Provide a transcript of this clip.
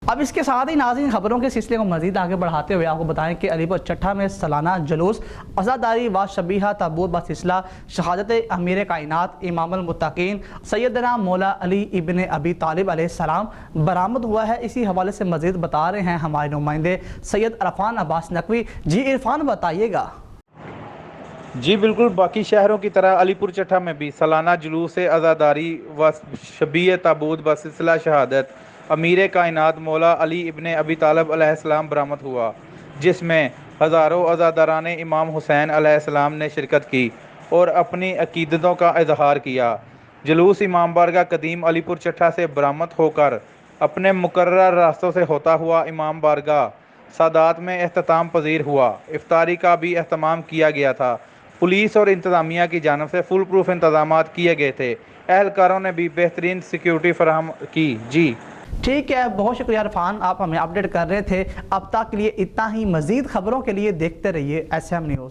اب اس کے ساتھ ہی ناظرین خبروں کے سلسلے کو مزید آگے بڑھاتے ہوئے آپ کو بتائیں کہ علی پور چٹھا میں سالانہ جلوس عزاداری و شبیہ تابوت بسلسلہ شہادت امیر کائنات امام المتقین سیدنا مولا علی ابن ابی طالب علیہ السلام برآمد ہوا ہے۔ اسی حوالے سے مزید بتا رہے ہیں ہمارے نمائندے سید عرفان عباس نقوی۔ جی عرفان بتائیے گا۔ جی بالکل، باقی شہروں کی طرح علی پور چٹھا میں بھی سالانہ جلوس عزاداری و شبیہ تابوت بسلسلہ شہادت امیر کائنات مولا علی ابن ابی طالب علیہ السلام برآمد ہوا، جس میں ہزاروں عزاداران امام حسین علیہ السلام نے شرکت کی اور اپنی عقیدتوں کا اظہار کیا۔ جلوس امام بارگاہ قدیم علی پور چٹھا سے برآمد ہو کر اپنے مقررہ راستوں سے ہوتا ہوا امام بارگاہ سادات میں اختتام پذیر ہوا۔ افطاری کا بھی اہتمام کیا گیا تھا۔ پولیس اور انتظامیہ کی جانب سے فل پروف انتظامات کیے گئے تھے۔ اہلکاروں نے بھی بہترین سیکیورٹی فراہم کی۔ جی ٹھیک ہے، بہت شکریہ عرفان، آپ ہمیں اپڈیٹ کر رہے تھے۔ اب تک کے لیے اتنا ہی، مزید خبروں کے لیے دیکھتے رہیے ایس ایم نیوز۔